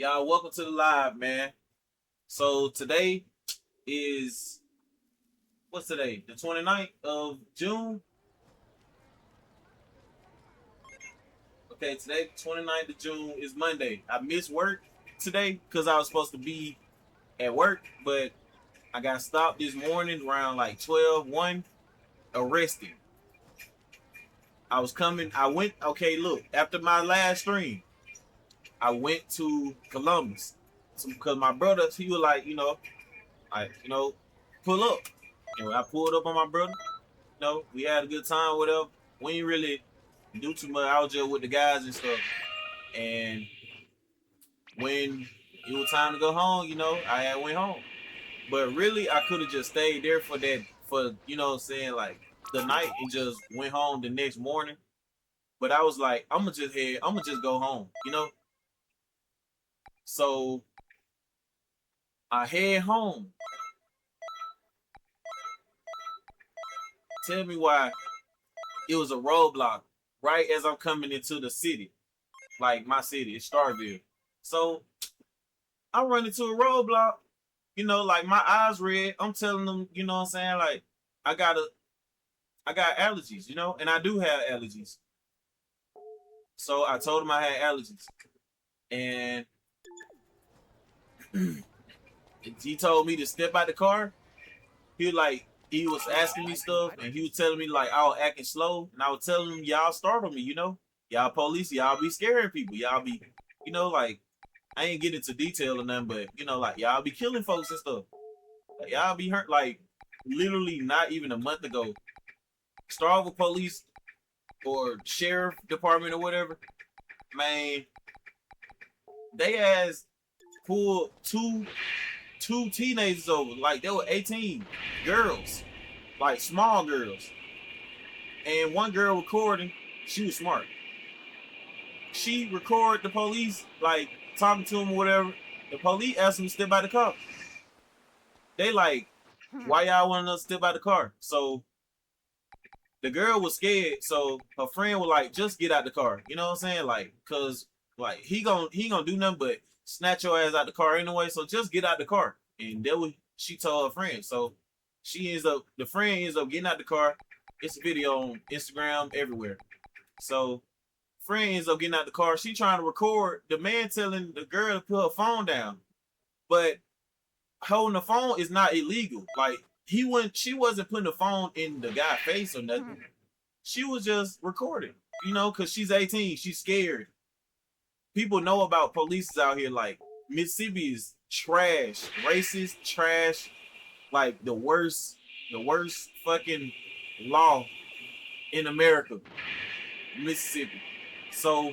Y'all, welcome to the live, man. So today is what's today? The 29th of June. Okay, today, 29th of June is Monday. I missed work today because I was supposed to be at work, but I got stopped this morning around like 12:01, arrested. I was coming, I went, okay, look, after my last stream, I went to Columbus because my brother, he was like, pull up. And when I pulled up on my brother, we had a good time, whatever. We ain't really do too much. I was just with the guys and stuff. And when it was time to go home, I had went home. But really, I could have just stayed there for that, for, what I'm saying, like the night and just went home the next morning. But I was like, I'm gonna just go home. So I head home. Tell me why it was a roadblock right as I'm coming into the city, like my city, it's Starville. So I run into a roadblock, like my eyes red. I'm telling them, what I'm saying, like I got a I got allergies, and I do have allergies. So I told him I had allergies. And he told me to step out the car. He was asking me stuff and he was telling me like I was acting slow. And I was telling him, y'all startle me. Y'all police, y'all be scaring people. Y'all be, like I ain't get into detail or nothing, but like y'all be killing folks and stuff. Like, y'all be hurt like literally not even a month ago. Starville police or sheriff department or whatever, man, they ass pulled two teenagers over. Like they were 18 girls, like small girls. And one girl recording, she was smart. She recorded the police, like talking to them or whatever. The police asked them to step out the car. They like, why y'all want us to step out the car? So the girl was scared, so her friend was like, just get out the car. You know what I'm saying? Like, cause like he gonna do nothing but snatch your ass out the car anyway. So just get out the car. And that was she told her friend. So the friend ends up getting out the car. It's a video on Instagram everywhere. So friend ends up getting out the car. She trying to record the man telling the girl to put her phone down. But holding the phone is not illegal. Like she wasn't putting the phone in the guy's face or nothing. She was just recording, because she's 18. She's scared. People know about police out here. Like, Mississippi is trash, racist, trash, like the worst fucking law in America, Mississippi. So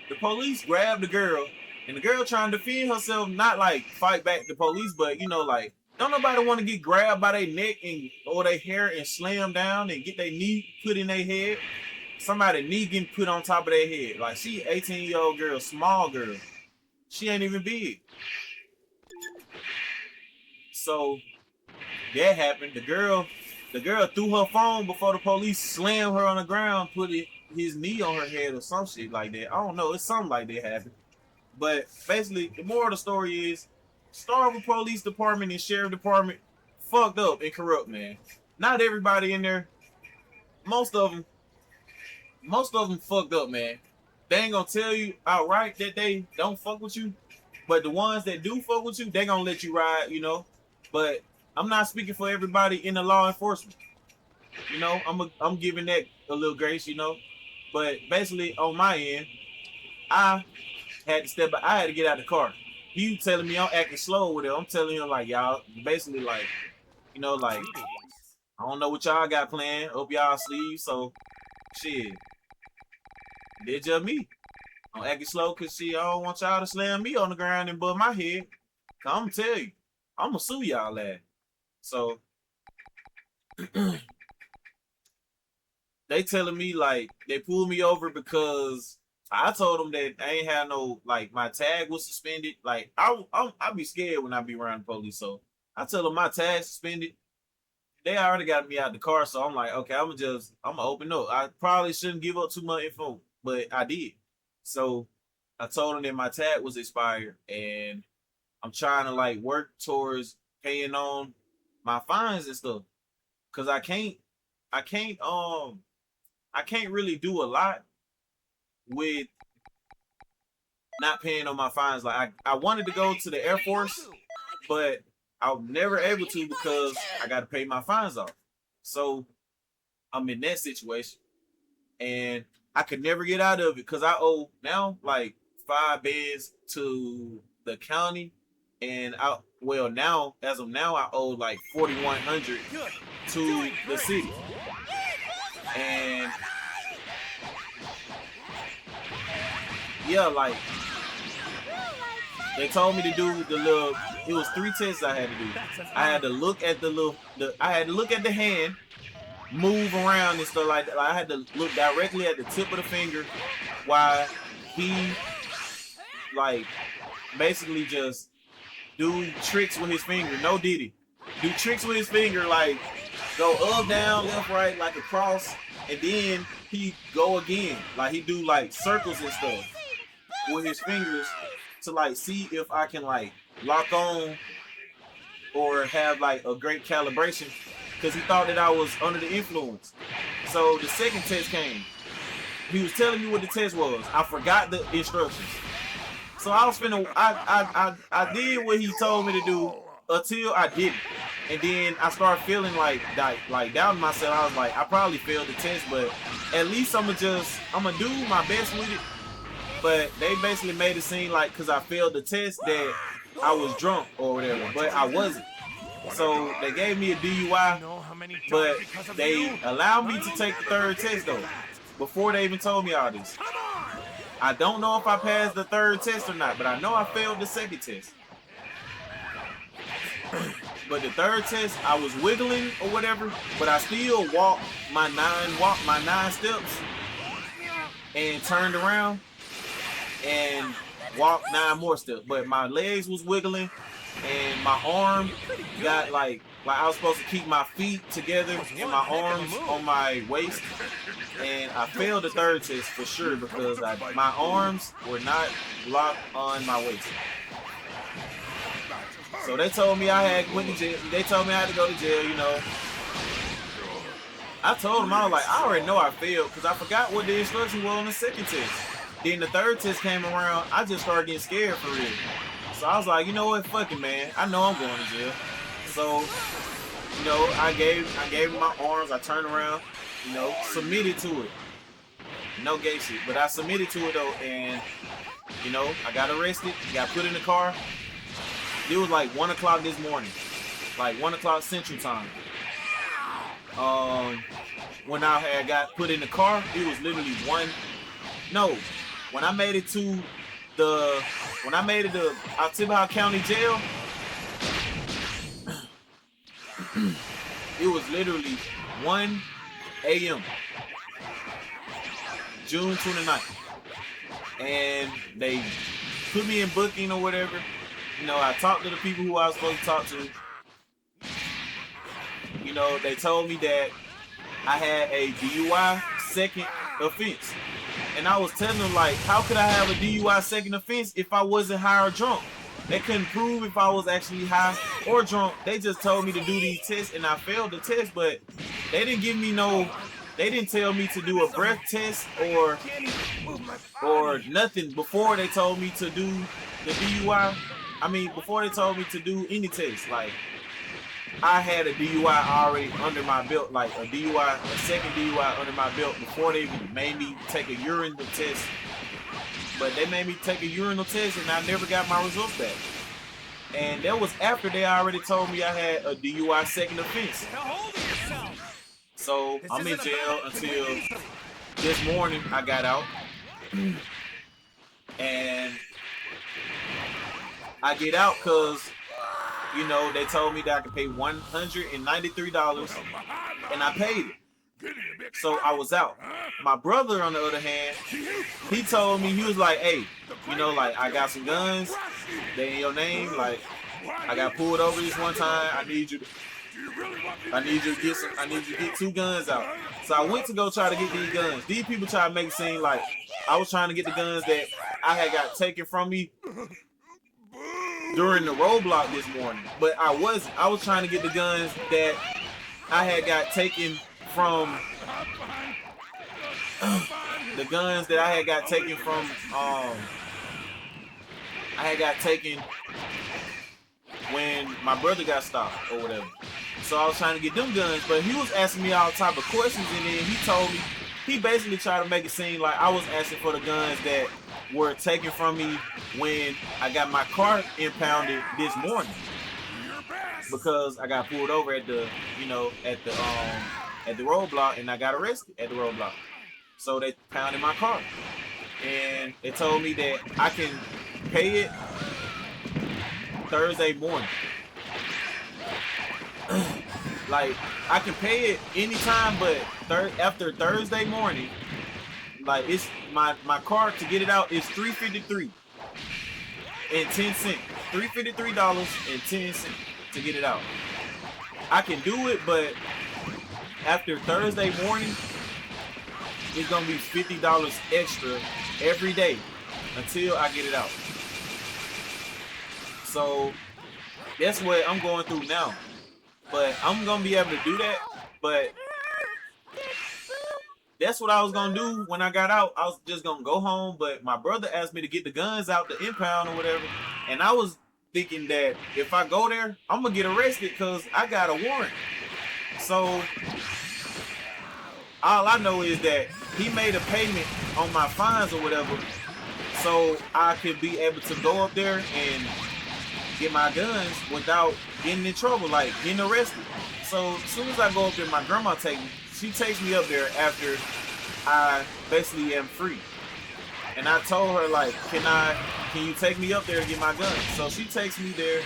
the police grabbed the girl, and the girl trying to defend herself, not like fight back the police, but like don't nobody want to get grabbed by their neck and or their hair and slam down and get their knee put in their head. Somebody knee getting put on top of their head. Like she 18-year-old girl, small girl. She ain't even big. So that happened. The girl threw her phone before the police slammed her on the ground, his knee on her head or some shit like that. I don't know. It's something like that happened. But basically, the moral of the story is Starville Police Department and Sheriff Department fucked up and corrupt, man. Not everybody in there. Most of them, most of them fucked up, man. They ain't gonna tell you outright that they don't fuck with you, but the ones that do fuck with you, they gonna let you ride. But I'm not speaking for everybody in the law enforcement. I'm giving that a little grace. But basically, on my end, I had to step. I had to get out of the car. He telling me I'm acting slow with it. I'm telling him like y'all, basically like, like I don't know what y'all got planned up y'all sleeve. So shit, they just me. I'm acting slow because I don't want y'all to slam me on the ground and butt my head. I'm gonna tell you, I'm gonna sue y'all ass. So they telling me like they pulled me over because I told them that I ain't had no, like, my tag was suspended. Like I be scared when I be around the police. So I tell them my tag suspended. They already got me out the car, so I'm like, okay, I'm gonna open up. I probably shouldn't give up too much info, but I did. So I told him that my tag was expired, and I'm trying to like work towards paying on my fines and stuff. Cause I can't, I can't really do a lot with not paying on my fines. Like I wanted to go to the Air Force, but I'm never able to because I got to pay my fines off. So I'm in that situation, and I could never get out of it because I owe now like 5 beds to the county, and now as of now I owe like 4,100 to the city, and yeah, like they told me to do the little. It was 3 tests I had to do. I had to look at I had to look at the hand, move around and stuff like that. Like I had to look directly at the tip of the finger while he like basically just do tricks with his finger. No diddy. Do tricks with his finger, like go up, down, left, right, like a cross, and then he go again. Like he do like circles and stuff with his fingers to like see if I can like lock on or have like a great calibration, because he thought that I was under the influence. So the second test came. He was telling me what the test was. I forgot the instructions. So I was finna, I did what he told me to do until I didn't. And then I started feeling like doubting myself. I was like, I probably failed the test, but at least I'm gonna do my best with it. But they basically made it seem like because I failed the test that I was drunk or whatever, but I wasn't. So they gave me a DUI, but they allowed me to take the third test though, before they even told me all this. I don't know if I passed the third test or not, but I know I failed the second test. But the third test, I was wiggling or whatever, but I still walked my 9 steps and turned around and walked 9 more steps. But my legs was wiggling and my arm got like I was supposed to keep my feet together and my arms on my waist. And I failed the third test for sure because my arms were not locked on my waist. So they told me I had went to jail. They told me I had to go to jail, you know. I told them, I was like, I already know I failed because I forgot what the instructions were on the second test. Then the third test came around, I just started getting scared for real. So I was like, you know what, fuck it, man. I know I'm going to jail. So, you know, I gave him my arms, I turned around, you know, submitted to it. No gay shit, but I submitted to it though, and, you know, I got arrested, got put in the car. It was like 1 o'clock this morning, like 1 o'clock Central Time. When I had got put in the car, it was literally when I made it to Altibaha County Jail, it was literally 1 a.m. June 29th. And they put me in booking or whatever. You know, I talked to the people who I was supposed to talk to. You know, they told me that I had a DUI second offense. And I was telling them, like, how could I have a DUI second offense if I wasn't high or drunk? They couldn't prove if I was actually high or drunk. They just told me to do these tests, and I failed the test, but they didn't give me they didn't tell me to do a breath test or nothing before they told me to do the DUI. I mean, before they told me to do any test. Like, I had a DUI already under my belt, like a second DUI under my belt before they even made me take a urinal test. But they made me take a urinal test and I never got my results back. And that was after they already told me I had a DUI second offense. So I'm in jail until this morning I got out. And I get out because, you know, they told me that I could pay $193 and I paid it. So I was out. My brother, on the other hand, he told me, he was like, hey, you know, like, I got some guns, they in your name, like, I got pulled over this one time, I need you to I need you to get some. I need you to get 2 guns out. So I went to go try to get these guns. These people try to make it seem like I was trying to get the guns that I had got taken from me during the roadblock this morning, but I wasn't. I was trying to get the guns that I had got taken from the guns that I had got taken from. I had got taken when my brother got stopped or whatever. So I was trying to get them guns, but he was asking me all type of questions, and then he told me, he basically tried to make it seem like I was asking for the guns that were taken from me when I got my car impounded this morning, because I got pulled over at the, at the roadblock, and I got arrested at the roadblock. So they pounded my car, and they told me that I can pay it Thursday morning. Like, I can pay it anytime, but after Thursday morning, like, it's my car to get it out is $353 and 10 cents. $353.10 to get it out. I can do it, but after Thursday morning, it's gonna be $50 extra every day until I get it out. So that's what I'm going through now. But I'm gonna be able to do that. But that's what I was gonna do when I got out. I was just gonna go home, but my brother asked me to get the guns out, the impound or whatever, and I was thinking that if I go there, I'm gonna get arrested because I got a warrant. So all I know is that he made a payment on my fines or whatever, so I could be able to go up there and get my guns without getting in trouble, like getting arrested. So as soon as I go up there, my grandma she takes me up there after I basically am free. And I told her, like, can you take me up there to get my guns? So she takes me there,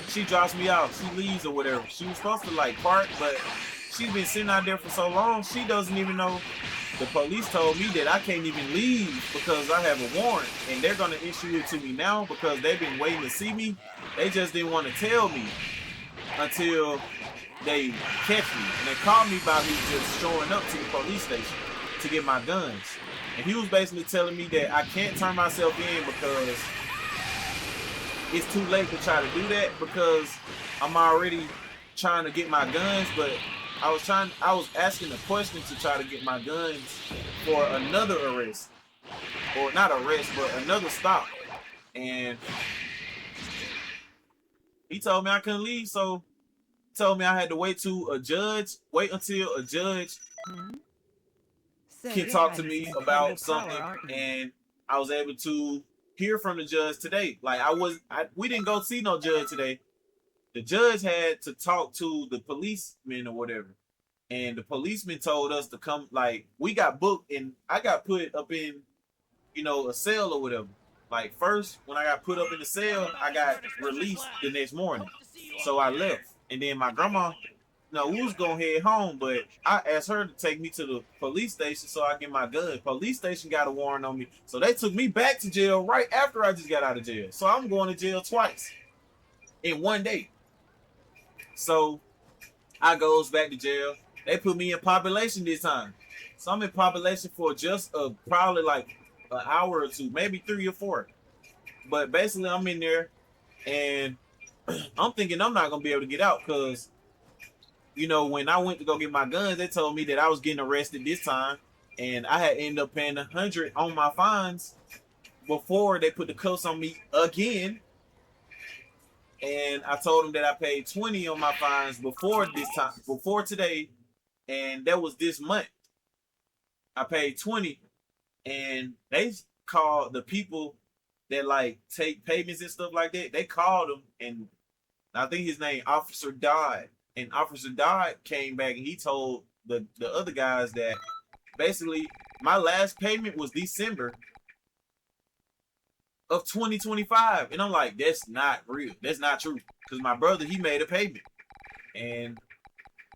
she drops me off, she leaves or whatever. She was supposed to like park, but she's been sitting out there for so long, she doesn't even know. The police told me that I can't even leave because I have a warrant, and they're gonna issue it to me now because they've been waiting to see me. They just didn't want to tell me until they catch me. And they called me about me just showing up to the police station to get my guns. And he was basically telling me that I can't turn myself in because it's too late to try to do that because I'm already trying to get my guns, but I was asking a question to try to get my guns for another arrest. Or not arrest, but another stop. And he told me I couldn't leave, so he told me I had to wait until a judge can talk to me about something, and I was able to hear from the judge today. Like, we didn't go see no judge today. The judge had to talk to the policeman or whatever. And the policeman told us to come, like, we got booked and I got put up in, a cell or whatever. Like, first, when I got put up in the cell, I got released the next morning. So I left. And then my grandma, we was going to head home, but I asked her to take me to the police station so I get my gun. Police station got a warrant on me. So they took me back to jail right after I just got out of jail. So I'm going to jail twice in one day. So I goes back to jail. They put me in population this time. So I'm in population for just probably like an hour or two, maybe 3 or 4. But basically I'm in there and I'm thinking I'm not going to be able to get out because, when I went to go get my guns, they told me that I was getting arrested this time. And I had ended up paying $100 on my fines before they put the cuffs on me again. And I told them that I paid $20 on my fines before today. And that was this month. I paid $20, and they called the people that like take payments and stuff like that. They called him, and I think his name Officer Dodd. And Officer Dodd came back and he told the other guys that basically my last payment was December of 2025. And I'm like, that's not real. That's not true. Because my brother, he made a payment. And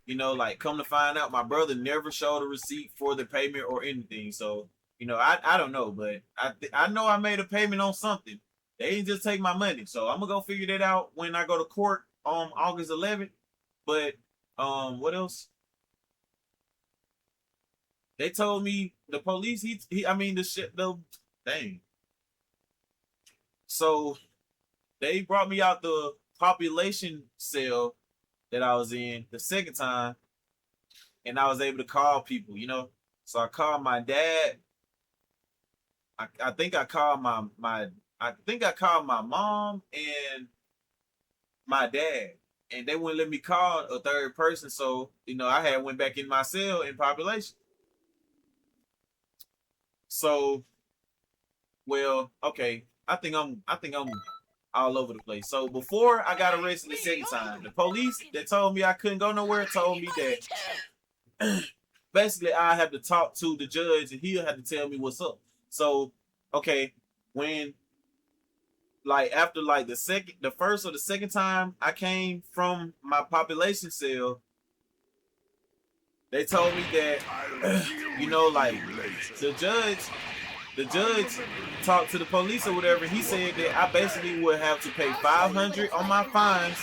like, come to find out, my brother never showed a receipt for the payment or anything. So, I don't know, but I know I made a payment on something. They didn't just take my money. So I'm going to go figure that out when I go to court on August 11th. But What else? They told me the police. I mean, the shit. The dang. So they brought me out the population cell that I was in the second time, and I was able to call people. So I called my dad. I think I called my I think I called my mom and my dad, and they wouldn't let me call a third person. So I had went back in my cell in population. So well, okay. I think I'm all over the place. So before I got arrested the second time, the police that told me I couldn't go nowhere told me that basically I have to talk to the judge and he'll have to tell me what's up. So okay, when like after like the first or the second time I came from my population cell, they told me that like the judge the judge talked to the police or whatever. He said that I basically would have to pay 500 on my fines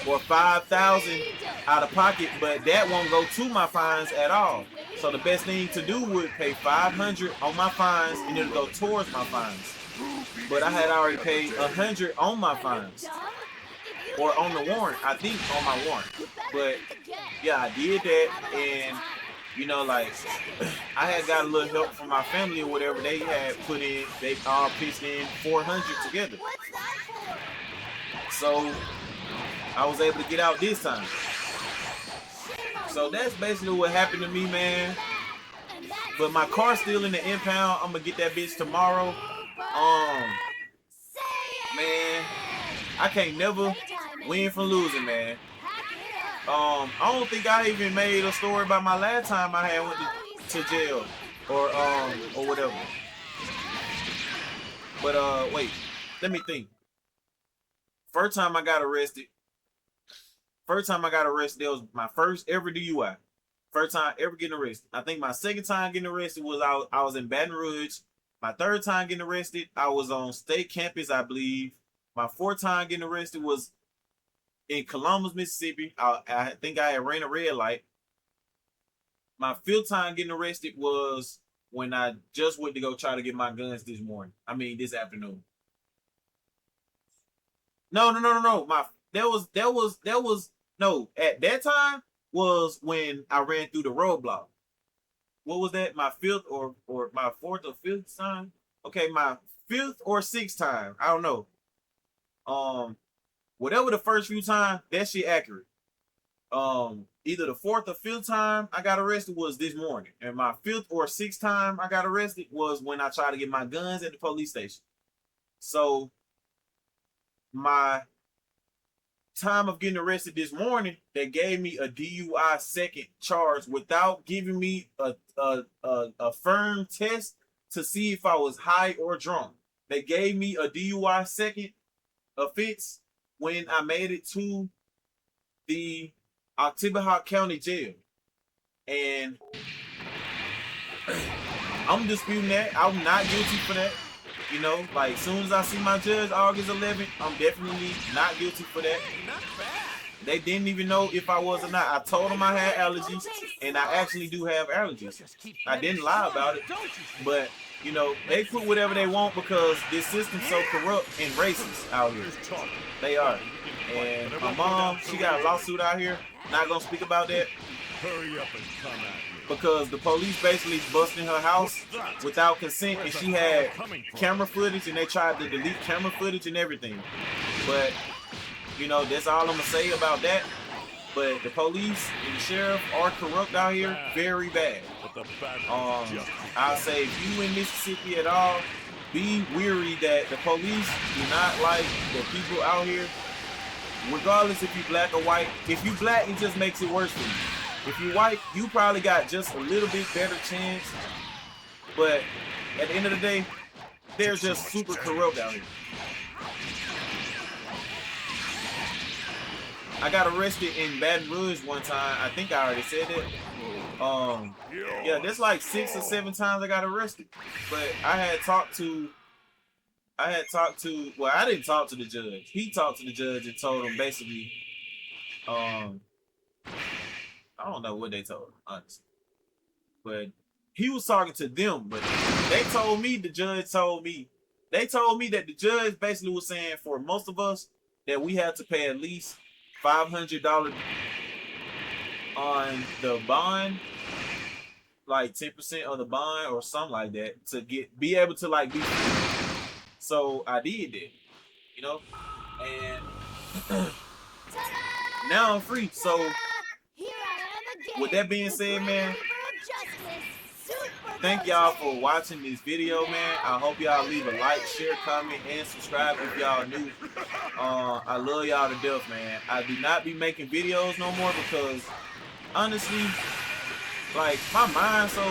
or 5,000 out of pocket, but that won't go to my fines at all. So the best thing to do would pay 500 on my fines and it'll go towards my fines. But I had already paid 100 on my fines or on the warrant. I think on my warrant. But yeah, I did that, and like I had got a little help from my family or whatever. They had put in, they all pitched in 400 together. So I was able to get out this time. So that's basically what happened to me, man. But my car's still in the impound. I'm gonna get that bitch tomorrow. Man, I can't never win from losing, man. I don't think I even made a story about my last time I had went to jail or whatever. But wait, let me think. First time I got arrested, that was my first ever DUI. First time ever getting arrested. I think my second time getting arrested was I was in Baton Rouge. My third time getting arrested, I was on state campus, I believe. My fourth time getting arrested was in Columbus, Mississippi. I think I had ran a red light. My fifth time getting arrested was when I just went to go try to get my guns this afternoon. No. No. At that time was when I ran through the roadblock. What was that? My fifth or my fourth or fifth time? Okay, my fifth or sixth time. I don't know. Whatever the first few times, that shit accurate. Either the fourth or fifth time I got arrested was this morning, and my fifth or sixth time I got arrested was when I tried to get my guns at the police station. So my time of getting arrested this morning, they gave me a DUI second charge without giving me a firm test to see if I was high or drunk. They gave me a DUI second offense when I made it to the Oktibbeha County Jail. And I'm disputing that. I'm not guilty for that. Like as soon as I see my judge August 11th, I'm definitely not guilty for that. They didn't even know if I was or not. I told them I had allergies, and I actually do have allergies. I didn't lie about it, but they put whatever they want because this system's so corrupt and racist out here. They are. And my mom, she got a lawsuit out here. Not gonna speak about that. Hurry up and come out here. Because the police basically busted her house without consent, and she had camera footage, and they tried to delete camera footage and everything. But that's all I'm gonna say about that. But the police and the sheriff are corrupt out here, very bad. I'll say if you in Mississippi at all, be weary that the police do not like the people out here. Regardless if you black or white. If you black, it just makes it worse for you. If you white, you probably got just a little bit better chance. But at the end of the day, they're just super corrupt out here. I got arrested in Baton Rouge one time. I think I already said it. Yeah, there's like 6 or 7 times I got arrested. But I had talked to, well, I didn't talk to the judge. He talked to the judge and told him basically, I don't know what they told him, honestly. But he was talking to them, but they told me, the judge told me, they told me that the judge basically was saying for most of us that we had to pay at least $500 on the bond, like 10% of the bond or something like that, to be able to like be free. So I did that, you know, and now I'm free. So with that being said, man, thank y'all for watching this video, man. I hope y'all leave a like, share, comment, and subscribe if y'all new. I love y'all to death, man. I do not be making videos no more because honestly, like, my mind so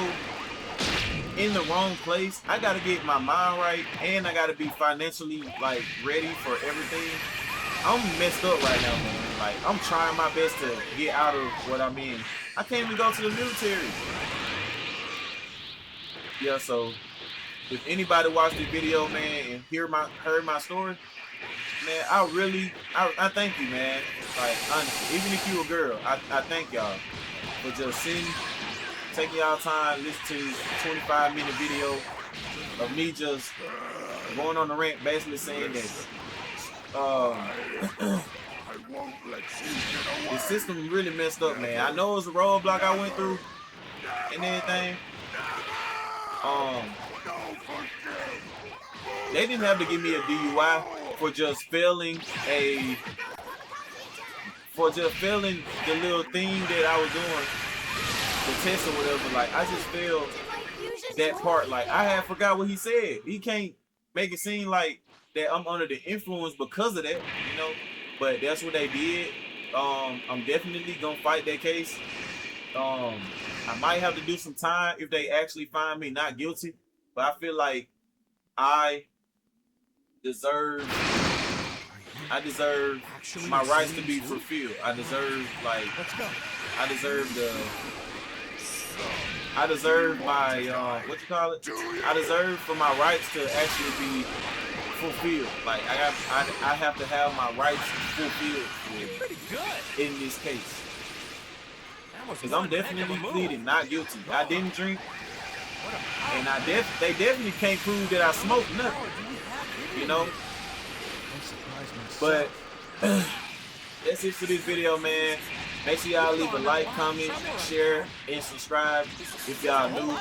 in the wrong place. I gotta get my mind right, and I gotta be financially like ready for everything. I'm messed up right now, man. Like, I'm trying my best to get out of what I'm in. I can't even go to the military. Yeah, so if anybody watched the video, man, and heard my story, man, I thank you, man. Like, honestly, even if you a girl, I thank y'all for just taking y'all time, listen to this 25-minute video of me just going on the rant, basically saying that the system really messed up, man. I know it was a roadblock I went through and everything. They didn't have to give me a DUI for just failing the little thing that I was doing, the test or whatever. Like, I just failed that part. Like, I had forgot what he said. He can't make it seem like that I'm under the influence because of that, you know. But that's what they did. I'm definitely gonna fight that case. I might have to do some time if they actually find me not guilty. But I feel like I deserve my rights to be fulfilled. I deserve my what you call it? I deserve for my rights to actually be fulfilled. Like, I have to have my rights fulfilled in this case. Because I'm definitely pleading not guilty. I didn't drink, and they definitely can't prove that I smoked nothing, you know. But that's it for this video, man. Make sure y'all leave a like, comment, share, and subscribe if y'all new.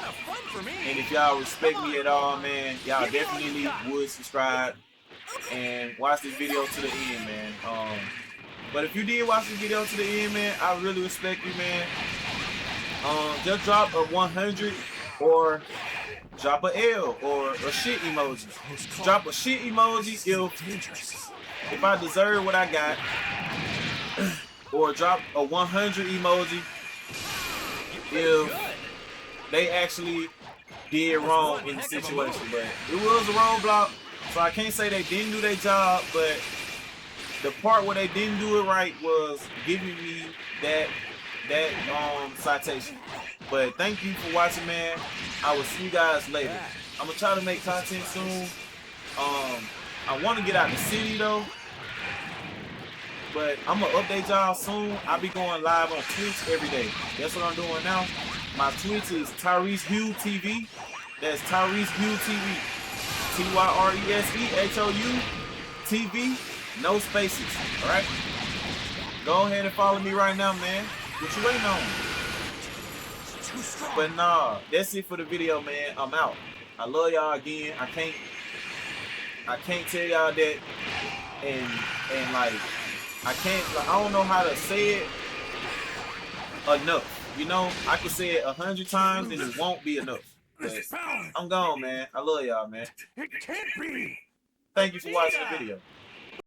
And if y'all respect me at all, man, y'all definitely would subscribe and watch this video to the end, man. But if you did watch this video to the end, man, I really respect you, man. Just drop a 100 or drop a L or a shit emoji. Drop a shit emoji if I deserve what I got, or drop a 100 emoji if they actually did wrong in the situation. But it was a roadblock, so I can't say they didn't do their job, but the part where they didn't do it right was giving me that citation. But thank you for watching, man. I will see you guys later. I'm gonna try to make content soon. I want to get out the city though, but I'm gonna update y'all soon. I'll be going live on Twitch every day. That's what I'm doing now. My Twitch is Tyrese Hugh TV. That's Tyrese Hugh TV. TYRESEHOU TV. No spaces. All right. Go ahead and follow me right now, man. What you waiting on? But nah, that's it for the video, man. I'm out. I love y'all again. I can't tell y'all that, and like, I don't know how to say it enough. You know, I can say it 100 times and it won't be enough. But I'm gone, man. I love y'all, man. It can't be. Thank you for watching the video.